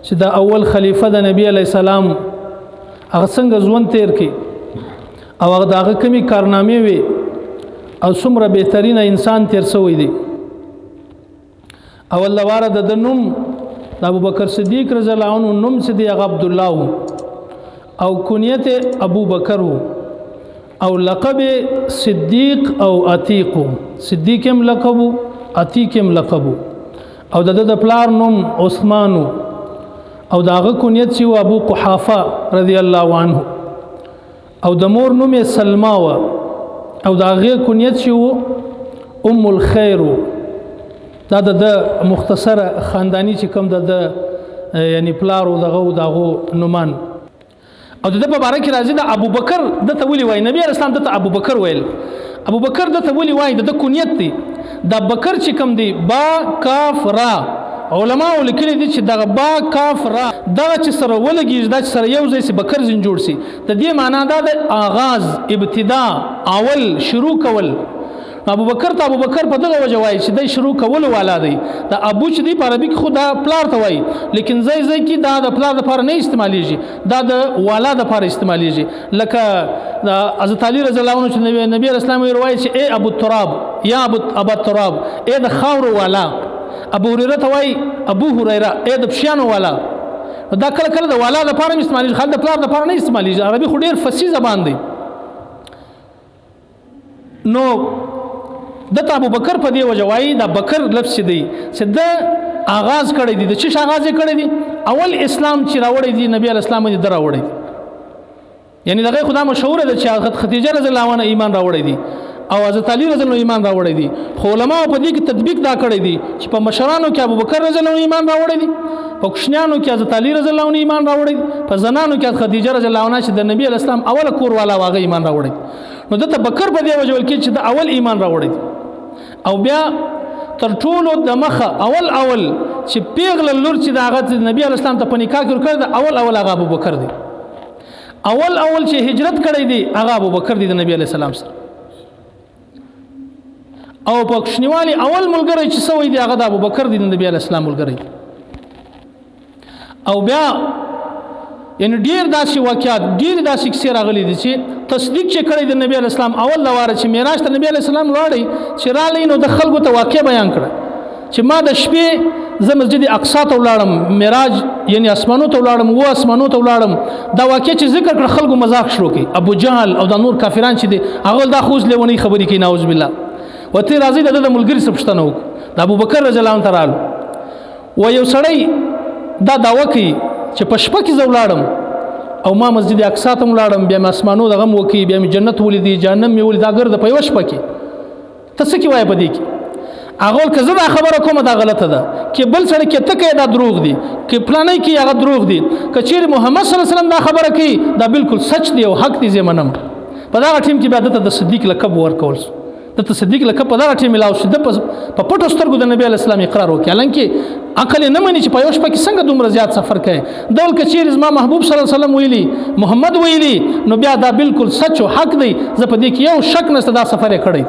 چې دا اول خلیفہ د نبی علی السلام هغه څنګه ژوند تیر کړي او هغه دغه کمی کارنامې وي او څومره بهترینه انسان تیر شوی دی. اول لواره د نوم د ابوبکر صدیق رضی الله عنه نوم چې دی هغه عبد الله او کنیت ابو بکر او لقب صدیق او عتیق. صدیق هم لقب عتیق هم لقب او د پلار نوم عثمان او داغه کنیت چې ابو قحافه رضی الله عنه او د مور نوم سلمہ او داغه کنیت چې ام الخير. دا د مختصره خاندانی چې کوم د یعنی پلار او دغه نومان او د په باره کې راځي د ابو بکر د تولی وای نبی اسلام د ابو بکر ویل. ابو بکر د تولی وای د کنیت دی د بکر چې کوم دی با کاف را علماء لیکلي دي چې دغه با کاف را دغه چې سره ولګي د سره یو ځای سي بکر زین جوړ سي د دې معنا دا د آغاز ابتدا اول شروع کول. ابو بکر ته ابو بکر په دغه وجه وای چې د شروع کول والا دی. د ابو چې دی په عربي کې خدا پلار ته وای لیکن ځای کې دا د پلار لپاره نه استعمالېږي دا د والا لپاره استعمالېږي. لکه حضرت علي رضی الله عنه چې نبی رسول الله روایت چې اے ابو التراب یا ابو التراب اے د خاور والا. ابو هريره ته وای ابو هريره اے د پښانو والا. دا کله کله د والا لپاره استعمالېږي خالد د پلار لپاره نه استعمالېږي. عربي خو ډیر فصیح زبان دی. نو د ابو بکر په دی وجوای دا بکر لفظ دی چې د آغاز کړی دی د چی آغاز کړی دی اول اسلام چې راوړی دی نبی اسلام دې دراوړی یعنی دغه خدا مشهور ده چې خدیجه رضی الله عنها ایمان راوړی دی او حضرت علی رضی الله ایمان راوړی دی. خو علماء په دې کې تطبیق دا کړی دی چې په مشرانو کې ابو بکر رضی الله ایمان راوړی دی په کوشنیانو کې حضرت علی رضی الله ایمان راوړی دی په زنانو کې خدیجه رضی الله عنها چې د نبی اسلام اول کور والا واغه ایمان راوړی. نو د بکر په دی وجول کې چې د اول ایمان راوړی او بیا تر ټولو د مخه اول چې پیغله لور چې د هغه نبی اسلام ته په نکاح کې کړ د اول هغه ابو بکر دی. اول چې هجرت کړی دی هغه ابو بکر دی د نبی علی السلام سره او په کوشنیوالي اول ملګری چې سوی دی هغه د ابو بکر دی د نبی علی السلام ملګری. او بیا یعنی ډیر داسې واقعات ډیر داسې کیسې راغلي دي چې تصدیق چې کړی د نبی علی السلام اول لواره چې معراج ته نبی علی السلام ولاړی چې رالی نو د خلکو ته واقع بیان کړه چې ما د شپې زه مسجد اقصی ته ولاړم معراج یعنی اسمانو ته ولاړم و اسمانو ته ولاړم دا واقع چې ذکر کړ خلکو مذاق شروع کړي. ابو جهل او د نور کافران چې دي هغه دا خوځ لیونی خبرې کوي نعوذ بالله وته راځي د ملګری سره پښتنه وک د ابو بکر رضی الله عنه تعالی و یو سړی دا داوا کوي چې په شپه کې زولاړم او ما مسجد اقصی ته ولاړم بیا اسمانو دغه وکی بیا جنت ولیدي جهنم می ولید دا ګرځ په یو شپه کې تاسو کې وای پدې کې هغه کزه دا خبره کومه دا غلطه ده کې بل سره کې تکه دا دروغ دي کې پلانې کې هغه دروغ دي کچیر محمد صلی الله علیه وسلم دا خبره کوي دا بالکل سچ دی او حق دی زمنم په دا ټیم کې بیا د صدیق لقب ورکول د صدیق لقب په دا ټیم ملاو شو د په پټو سترګو د نبی علی السلام اقرار وکړي حالانکه عقل نه مني چې په یو شپه کې څنګه دومره زیات سفر کوي. دول کچیر زما محبوب صلی الله علیه وسلم ویلي محمد ویلي نو بیا دا بالکل سچ او حق دی. زه په دې کې یو شک نشته دا سفر یې کړی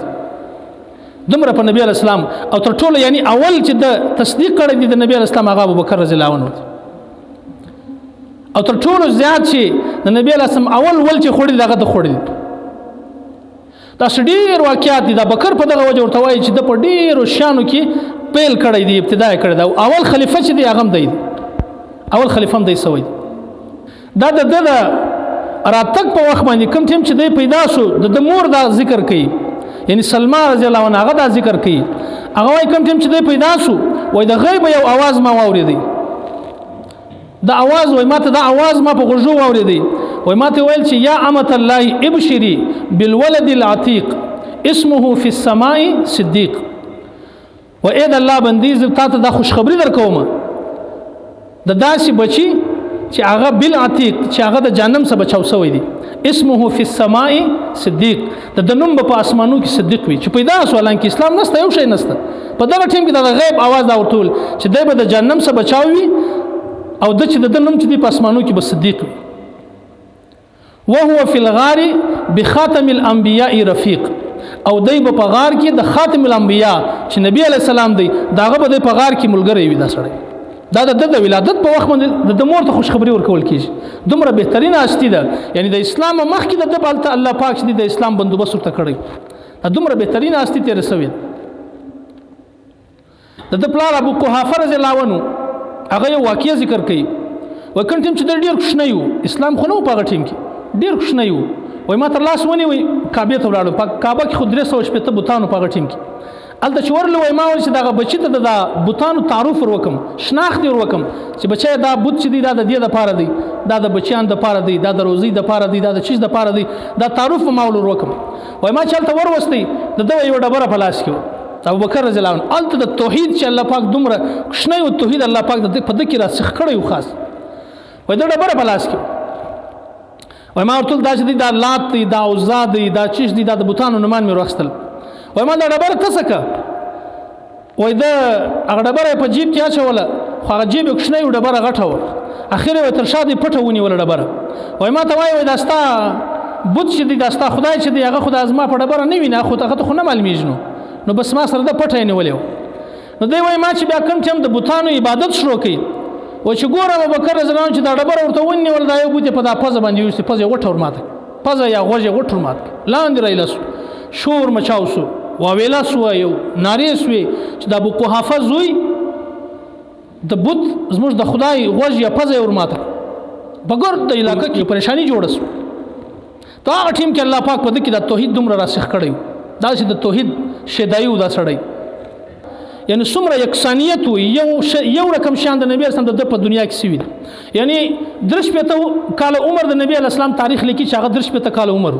دومره په نبی علی السلام او تر ټولو یعنی اول چې د تصدیق کړی دی د نبی علی السلام هغه ابوبکر رضی الله عنه او تر ټولو زیات چې د نبی علی السلام اول چې خوړی دغه د خوړی دا ډیر واقعات دي. د بکر په دغه وجه ورته وایي چې د په ډیرو شانو کې پیل کړی دی ابتدا کړی دا اول خلیفہ چې دی هغه دی اول خلیفہ هم دی سوی دا د راتګ په وخت باندې کوم ټیم چې دی پیدا شو د مور دا ذکر کوي یعنی سلمہ رضی الله عنها هغه دا ذکر کوي هغه وايي کوم ټیم چې دی پیدا شو وای د غیب یو आवाज ما واورېدی دا आवाज وای ماته دا आवाज ما په غوږو واورېدی وای ماته ویل چې یا امه الله ابشری بالولد العتیق اسمه فی السماء صدیق و اې د الله بندي ز تاسو د خوشخبری درکوم د داسې بچي چې هغه بالعتیق چې هغه د جهنم څخه بچاو شوی دی اسمه فی السماء صدیق د نوم په اسمانو کې صدیق وي چې پیدا شو لکه اسلام نسته یو شی نسته په دغه ټیم کې د غیب आवाज دا ورتول چې دای به د جهنم څخه بچاوي او د چې د نوم چې په اسمانو کې به صدیق وي. وهو فی الغار بخاتم الانبیاء رفیق او دای په غار کې د خاتم الانبیاء چې نبی علی السلام دی داغه به په غار کې ملګری وي دا سړی دا د ولادت په وخت باندې د مور ته خوشخبری ورکول کیږي دومره بهترینه هستی ده یعنی د اسلام مخکې د بلته الله پاک چې د اسلام بندوبست ورته کړی دا دومره بهترینه هستی تیر شوی د پلار ابو قحافه رضی الله عنه هغه یو واقعي ذکر کوي وکړم چې د ډیر کوشنه یو اسلام خو نو په ټیم کې ډیر کوشنه یو وای ما تر لاس ونی وای کعبه ته ولاړم په کعبه کې خو 360 بوتانو په ټیم کې الته چې ورل وای ما ول چې دا بچی ته د بوتانو تعارف وکم شناخت وکم چې بچی دا بوت چې دی دا د دې د پاره دی دا د بچیان د پاره دی دا د روزي د پاره دی دا د چیز د پاره دی دا تعارف ما ول وکم وای ما چلته ور وستي د دوی یو ډبره پلاس کې ابو بکر رضی الله عنه الته د توحید چې الله پاک دومره کښنه او توحید الله پاک د په دکې را سخ کړی خاص وای د ډبره پلاس کې وای ما ورته دا چې دا لات دی دا عزا دی دا چیز دی دا د بوتانو نمان مې راخستل وای ما دا ډبره تسکه وای دا هغه ډبره په جیب کې اچوله خو هغه جیب کښنه یو ډبره غټه و اخر وای تر شاده پټه ونیول ډبره وای ما ته وای دا ستا بوت چې دی دا ستا خدای چې دی هغه خدای ازما په ډبره نه ویني خو ته خو نه معلومیږي نو بس ما سره د پټه نه ولیو نو دی وای ما چې بیا کوم چې د بوتانو عبادت شروع کړي و چې ګوره ابو بکر رضی الله عنه چې دا ډبره ورته ونیول دا یو بوت په دا پزه باندې یوسي پزه وټور ماته پزه یا غوږه وټور ماته لاندې رایلس شور مچاو سو واویلا سو یو ناری سوی چې د ابو قحافه زوی د بوت زموږ د خدای غوږ یا پزه ور ماته بګور د علاقې کې پریشانی جوړه سو دا ټیم کې الله پاک په دې کې د توحید دومره راسخ کړی دا چې د توحید شدایو دا سړی یعنی څومره یکسانیت یو رقم شان د نبی اسلام د په دنیا کې سوي یعنی درش په کال عمر د نبی اسلام تاریخ لیکي چې هغه درش په کال عمر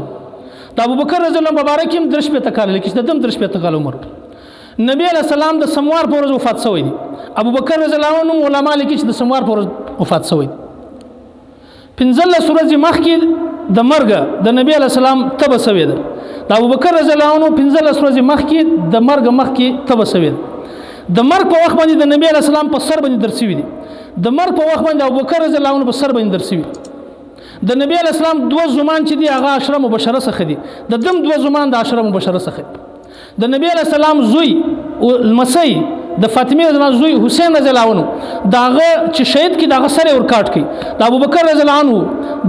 د ابو بکر رضی الله مبارک هم درش په کال لیکي چې دم درش په کال عمر نبی اسلام د سموار په ورځ وفات شوی دی ابو بکر رضی الله عنه علما لیکي چې د سموار په ورځ وفات شوی پنځله سورې مخکې د مرګ د نبی اسلام تبه شوی دی د ابو بکر رضی الله عنه پنځله سورې مخکې د مرګ مخکې تبه شوی دی د مرګ په وخت باندې د نبی اسلام په سر باندې درسوي دي د مرګ په وخت باندې ابو بکر رضی الله عنه په سر باندې درسوي د نبی اسلام دوه زمان چې دي هغه عشره مبشره څخه دي د دم دوه زمان د عشره مبشره څخه د نبی اسلام زوی المسی د فاطمه رضی الله زوی حسین رضی الله عنه داغه چې شهید کی داغه سره ور کاټ کی د ابو بکر رضی الله عنه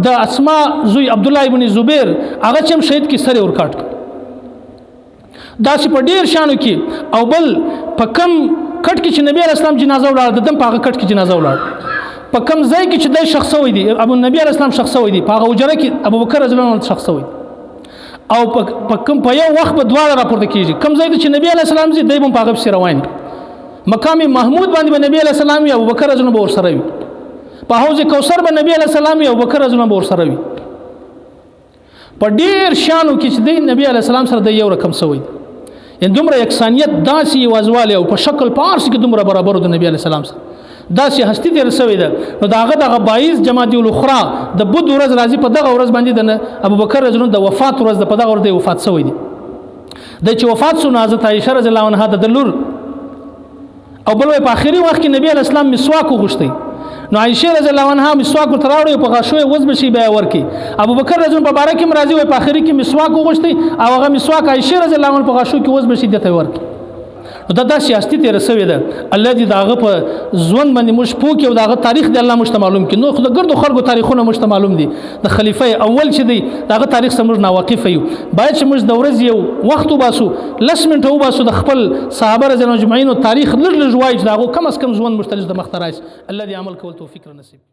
د اسماء زوی عبد الله ابن زبیر هغه چې شهید کی سره ور کاټ دا چې په ډیر شانو کې او بل په کم کټ کې چې نبی اسلام جنازه ولاړ د دم په هغه کټ کې جنازه ولاړ په کم ځای کې چې د شخص وې دي ابو نبی اسلام شخص وې دي په هغه وجره کې ابو بکر رضی الله عنه شخص وې او په کم په یو وخت په دواړه راپورته کیږي کم ځای چې نبی اسلام زی دایبم په هغه روان مقام محمود باندې نبی اسلام او ابو بکر رضی الله عنه ور سره وي په حوض کوثر باندې نبی اسلام او ابو بکر رضی الله عنه ور سره وي په ډیر شانو کې چې د نبی اسلام سره د یو رقم سوی ان دومره یکسانیت داسي وازواله او په شکل پارس کې دومره برابر د نبی اسلام سره داسي هستی تیر سوی ده نو دغه باعث جماعت الاخرى د بود ورځ راځي په دغه ورځ باندې د ابو بکر رضی الله عنه د وفات ورځ په دغه ورځ د وفات سوی دي د چې وفات سو حضرت عائشه رضی الله عنها د لور او بل په اخري وخت کې نبی اسلام مسواک وغوښتي نو عائشه رضی الله عنها مسواک تراوړي په غاښوي وز بشي بیا ورکی ابو بکر رضی الله مبارک هم راځي په اخري کې مسواک وغوښتي او هغه مسواک عائشه رضی الله عنها په غاښو کې وز بشي دته ورکی نو دا سیاستي تیر سوی ده الله دې داغه په ځوان باندې مش پوکي او داغه تاریخ د الله مشته معلوم کې نو خدای ګردو خلکو تاریخونه مشته معلوم دي د خلیفہ اول چې دی داغه تاریخ سمور نا واقف یو باید چې مش د ورځ یو وخت وباسو لس منټه وباسو د خپل صحابه رضی الله عنهم اجمعین او تاریخ لږ لږ وایي داغه کم از کم ځوان مشترک د مختراج الله دې عمل کول توفیق نصیب